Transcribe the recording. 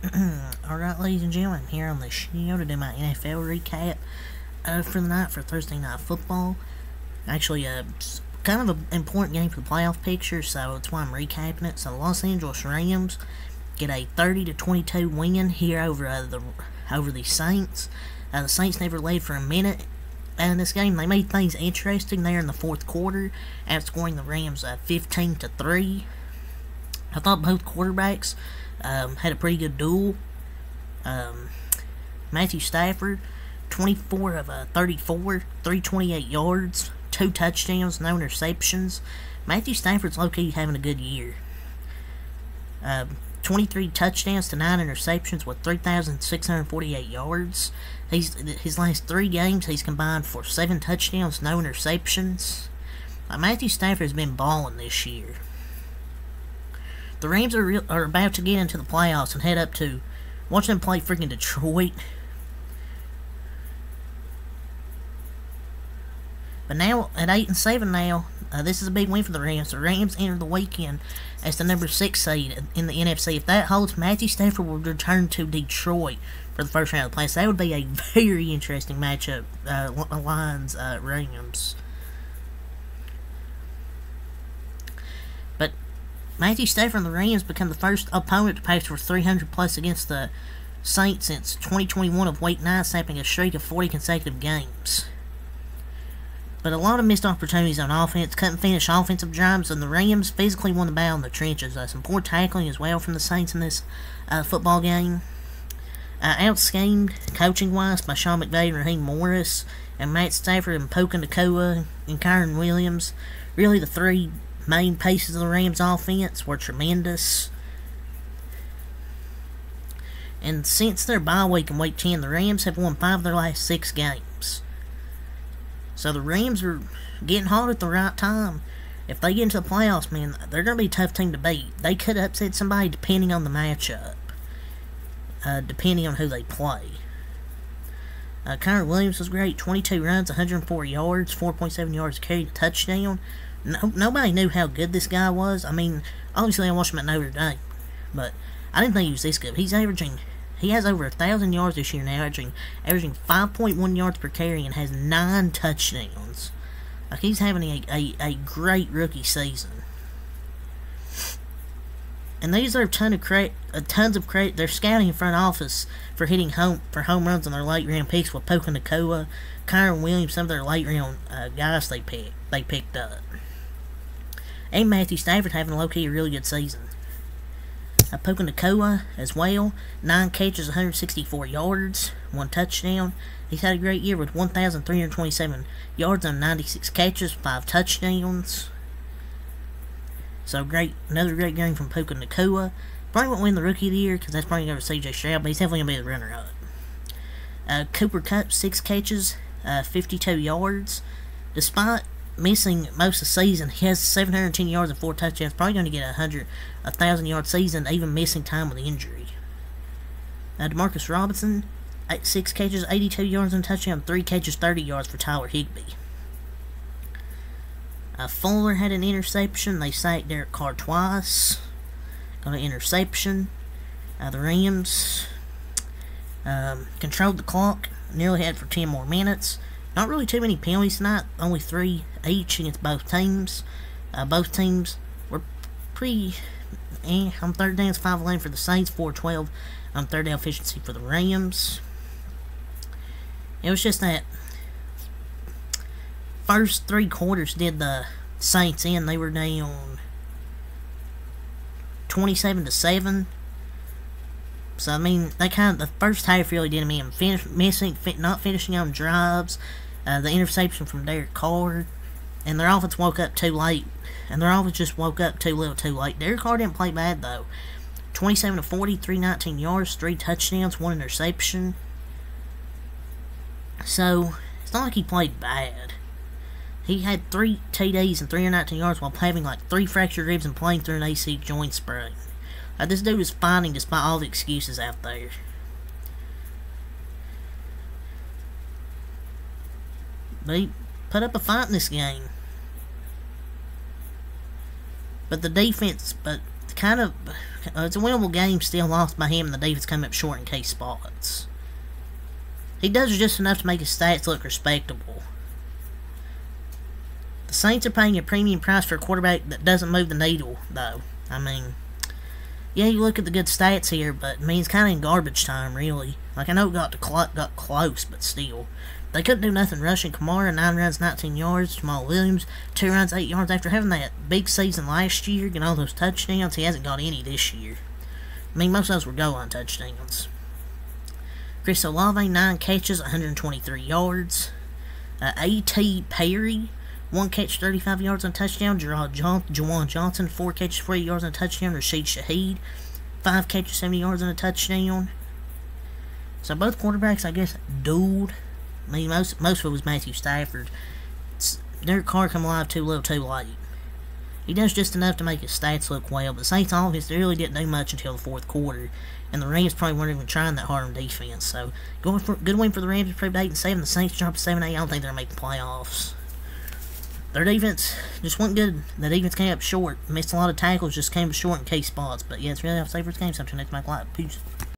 Alright, ladies and gentlemen, I'm here on the show to do my NFL recap for the night for Thursday Night Football. Actually, it's kind of an important game for the playoff picture, so that's why I'm recapping it. So, the Los Angeles Rams get a 30-22 win here over the Saints. The Saints never led for a minute in this game. They made things interesting there in the fourth quarter, outscoring the Rams 15-3. I thought both quarterbacks had a pretty good duel. Matthew Stafford, 24 of 34, 328 yards, 2 touchdowns, no interceptions. Matthew Stafford's low-key having a good year. 23 touchdowns to 9 interceptions with 3,648 yards. His last 3 games, he's combined for 7 touchdowns, no interceptions. Matthew Stafford has been balling this year. The Rams are about to get into the playoffs and head up to watch them play freaking Detroit. But now, at 8-7 now, this is a big win for the Rams. The Rams enter the weekend as the number 6 seed in the NFC. If that holds, Matthew Stafford will return to Detroit for the first round of the playoffs. That would be a very interesting matchup, Lions-Rams. But Matthew Stafford and the Rams become the first opponent to pass for 300 plus against the Saints since 2021 of Week 9, snapping a streak of 40 consecutive games. But a lot of missed opportunities on offense, couldn't finish offensive drives, and the Rams physically won the battle in the trenches. Some poor tackling as well from the Saints in this football game. Out-schemed, coaching-wise, by Sean McVay and Raheem Morris, and Matt Stafford and Puka Nacua and Kyren Williams. Really, the 3 main pieces of the Rams' offense were tremendous. And since their bye week in Week 10, the Rams have won 5 of their last 6 games. So the Rams are getting hot at the right time. If they get into the playoffs, man, they're going to be a tough team to beat. They could upset somebody depending on the matchup. Depending on who they play. Kyren Williams was great. 22 runs, 104 yards, 4.7 yards carried, a touchdown. Nobody knew how good this guy was. I mean, obviously I watched him at Notre Dame, but I didn't think he was this good. He has over 1,000 yards this year now, averaging 5.1 yards per carry and has 9 touchdowns. Like, he's having a great rookie season. And these are tons of credit. Their scouting front office for hitting home runs on their late round picks with Puka Nacua, Kyren Williams, some of their late round guys they picked up. And Matthew Stafford having low-key a really good season. Puka Nacua as well, 9 catches, 164 yards, 1 touchdown. He's had a great year with 1,327 yards on 96 catches, 5 touchdowns. So another great game from Puka Nacua. Probably won't win the Rookie of the Year because that's probably going to go to C.J. Stroud, but he's definitely going to be the runner-up. Cooper Kupp, 6 catches, 52 yards. Despite missing most of the season, he has 710 yards and 4 touchdowns. Probably going to get a 1,000-yard season, even missing time with injury. Demarcus Robinson, 6 catches, 82 yards and a touchdown, 3 catches, 30 yards for Tyler Higbee. Fuller had an interception. They sacked Derek Carr twice. Got an interception. The Rams controlled the clock. Nearly had it for 10 more minutes. Not really too many penalties tonight. Only 3 each against both teams. Both teams were pretty on third down. It's 5-11 for the Saints. 4-12 on third down efficiency for the Rams. It was just that first 3 quarters did the Saints in. They were down 27-7. So I mean, the first half really did them in. Not finishing on drives. The interception from Derek Carr, and their offense woke up too late. And their offense just woke up too little, too late. Derek Carr didn't play bad though. 27-40, 319 yards, 3 touchdowns, 1 interception. So it's not like he played bad. He had 3 TDs and 319 yards while having like 3 fractured ribs and playing through an AC joint sprain. This dude is fighting despite all the excuses out there. But he put up a fight in this game. But the defense, kind of It's a winnable game, still lost by him, and the defense came up short in case spots. He does just enough to make his stats look respectable. The Saints are paying a premium price for a quarterback that doesn't move the needle, though. I mean, yeah, you look at the good stats here, but I mean, it's kind of in garbage time, really. Like, I know it got close, but still. They couldn't do nothing rushing. Kamara, 9 runs, 19 yards. Jamal Williams, 2 runs, 8 yards. After having that big season last year, getting all those touchdowns, he hasn't got any this year. I mean, most of those were goal-line touchdowns. Chris Olave, 9 catches, 123 yards. A.T. Perry, 1 catch, 35 yards on touchdown. Juwan Johnson, 4 catches, 40 yards on a touchdown. Rashid Shaheed, 5 catches, 70 yards on a touchdown. So both quarterbacks, I guess, dueled. I mean, most of it was Matthew Stafford. Derek Carr come alive too little, too late. He does just enough to make his stats look well, but the Saints offense really didn't do much until the fourth quarter, and the Rams probably weren't even trying that hard on defense. So, good win for the Rams, improved 8-7. The Saints dropped 7-8. I don't think they're making playoffs. Their defense just wasn't good. The defense came up short. Missed a lot of tackles, just came up short in key spots. But yeah, it's really off safe for this game. So until next time, peace.